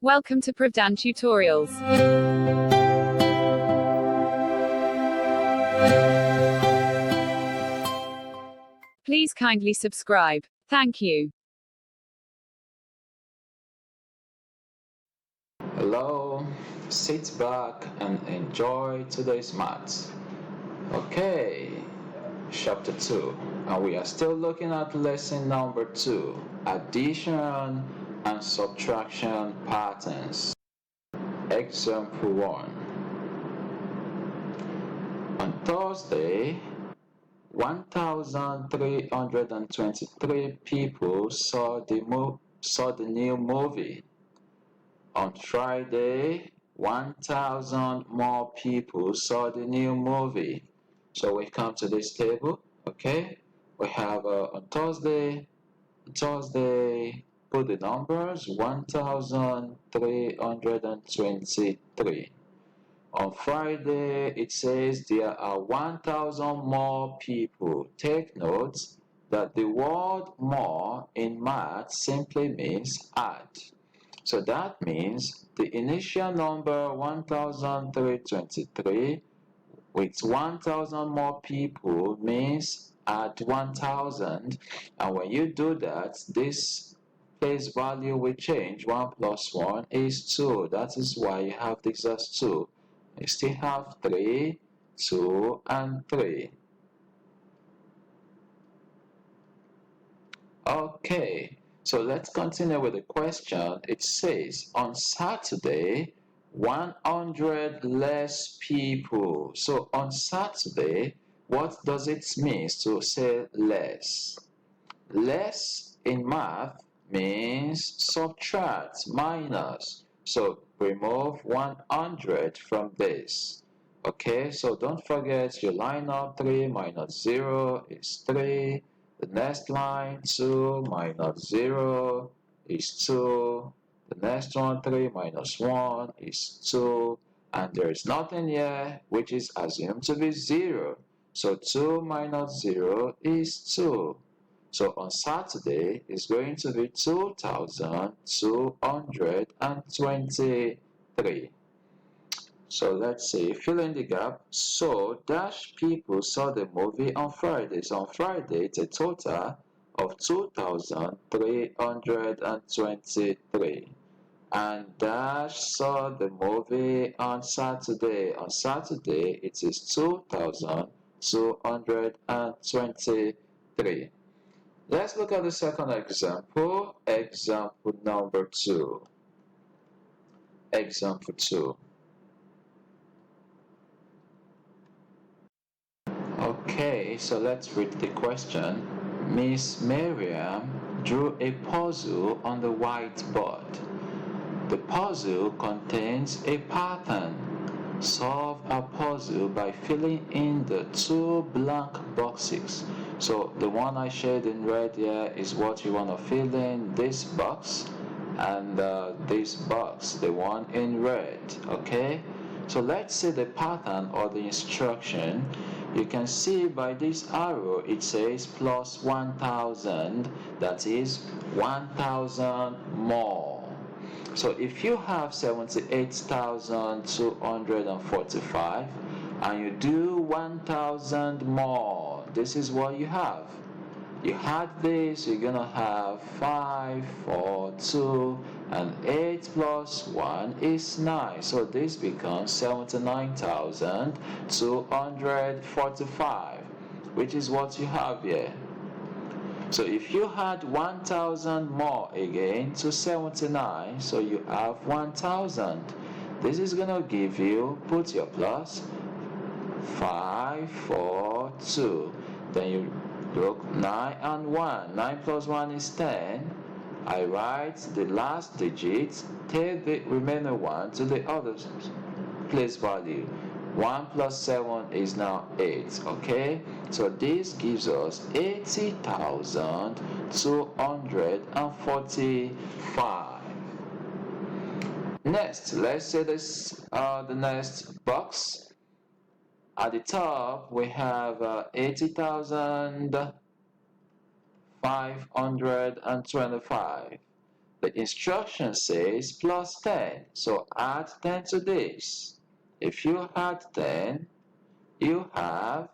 Welcome to Pravdan Tutorials. Please kindly subscribe. Thank you. Hello, sit back and enjoy today's maths. Okay, chapter 2, and we are still looking at lesson number 2, addition and subtraction patterns. Example 1. On Thursday, 1,323 people saw the new movie. On Friday, 1,000 more people saw the new movie. So we come to this table, okay? We have on Thursday, put the numbers 1,323. On Friday, it says there are 1,000 more people. Take note that the word more in math simply means add. So that means the initial number 1,323 with 1,000 more people means add 1,000, and when you do that, this place value will change. 1 plus 1 is 2. That is why you have this as 2. You still have 3, 2, and 3. Okay, so let's continue with the question. It says, on Saturday, 100 less people. So on Saturday, what does it mean to say less? Less in math means subtract, minus. So remove 100 from this. Okay, so don't forget you line up 3 minus 0 is 3. The next line 2 minus 0 is 2. The next one 3 minus 1 is 2. And there is nothing here which is assumed to be 0. So 2 minus 0 is 2. So on Saturday is going to be 2,223. So let's see, fill in the gap. So dash people saw the movie on Friday. So on Friday it's a total of 2,323. And dash saw the movie on Saturday. On Saturday it is 2,223. Let's look at the second example. Example number 2. Example 2. Okay, so let's read the question. Miss Miriam drew a puzzle on the whiteboard. The puzzle contains a pattern. Solve a puzzle by filling in the 2 blank boxes. So the one I shaded in red here is what you want to fill in, this box and this box, the one in red. Okay, so let's see the pattern or the instruction. You can see by this arrow it says plus 1,000, that is 1,000 more. So if you have 78,245 and you do 1,000 more, this is what you have. You had this, you're gonna have 5, 4, 2, and 8 plus 1 is 9. So this becomes 79,245, which is what you have here. So if you had 1,000 more again to 79, so you have 1,000. This is gonna give you, put your plus, 5, 4, 2. Then you look 9 and 1. 9 plus 1 is 10. I write the last digit, take the remaining one to the other place value. 1 plus 7 is now 8, okay? So this gives us 80,245. Next, let's say this the next box. At the top, we have 80,525. The instruction says plus 10. So add 10 to this. If you add 10, you have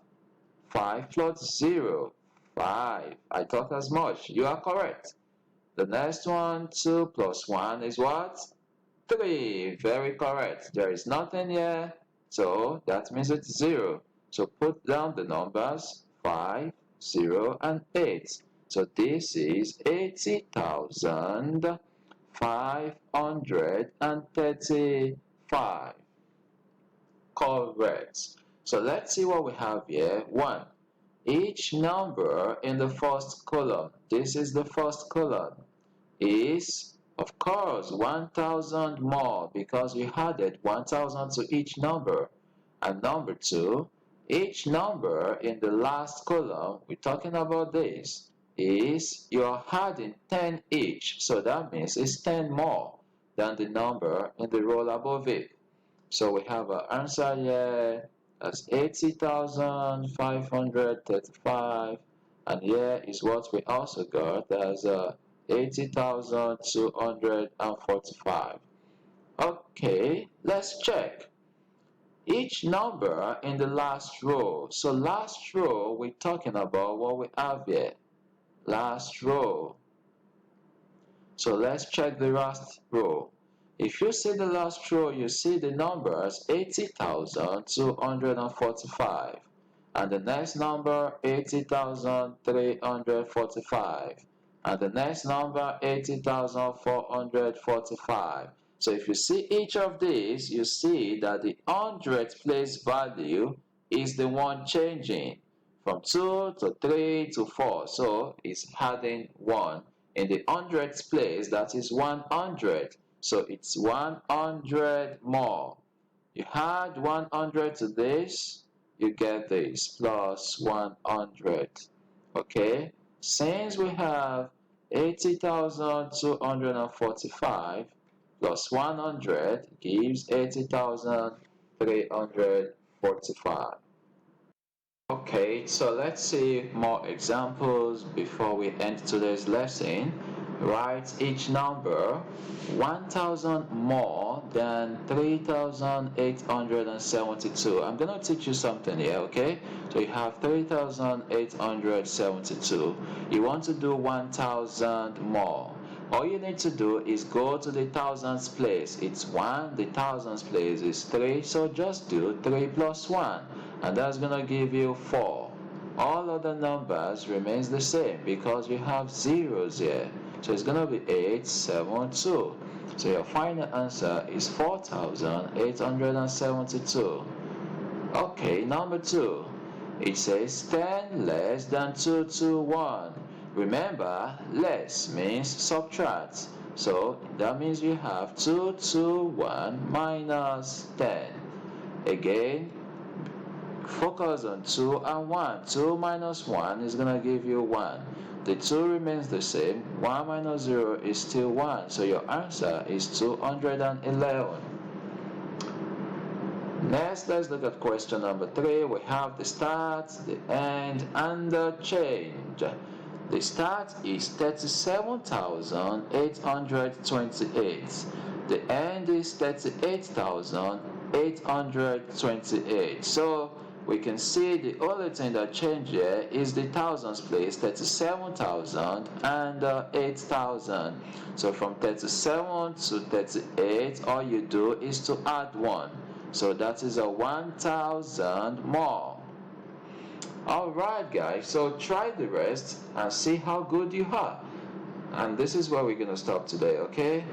5 plus 0. 5. I thought as much. You are correct. The next one, 2 plus 1 is what? 3. Very correct. There is nothing here, so that means it's 0. So put down the numbers 5, 0, and 8. So this is 80,535. Correct. So let's see what we have here. 1. Each number in the first column, this is the first column, is of course 1000 more because we added 1000 to each number. And number 2, each number in the last column, we're talking about this, is you're adding 10 each, so that means it's 10 more than the number in the row above it. So we have an answer here as 80,535, and here is what we also got as 80,245. Okay, let's check. Each number in the last row. So last row, we're talking about what we have here. Last row. So let's check the last row. If you see the last row, you see the numbers 80,245 and the next number 80,345 and the next number 80,445. So if you see each of these, you see that the hundredth place value is the one changing from 2 to 3 to 4. So it's adding 1 in the hundredth place, that is 100. So it's 100 more. You add 100 to this, you get this plus 100. Okay, since we have 80,245 plus 100 gives 80,345. Okay, so let's see more examples before we end today's lesson. Write each number 1000 more than 3872. I'm going to teach you something here, okay? So you have 3872. You want to do 1000 more. All you need to do is go to the thousands place. It's 1, the thousands place is 3, so just do 3 plus 1, and that's going to give you 4. All other numbers remains the same because we have zeros here. So it's going to be 872. So your final answer is 4,872. Okay, number 2. It says 10 less than 221. Remember, less means subtract. So that means you have 221 minus 10. Again, focus on 2 and 1. 2 minus 1 is going to give you 1. The 2 remains the same. 1 minus 0 is still 1. So your answer is 211. Next, let's look at question number 3. We have the start, the end, and the change. The start is 37,828. The end is 38,828. So we can see the only thing that changed here is the thousands place, 37,000 and 8,000. So from 37 to 38, all you do is to add 1. So that is a 1,000 more. Alright guys, so try the rest and see how good you are. And this is where we're going to stop today, okay?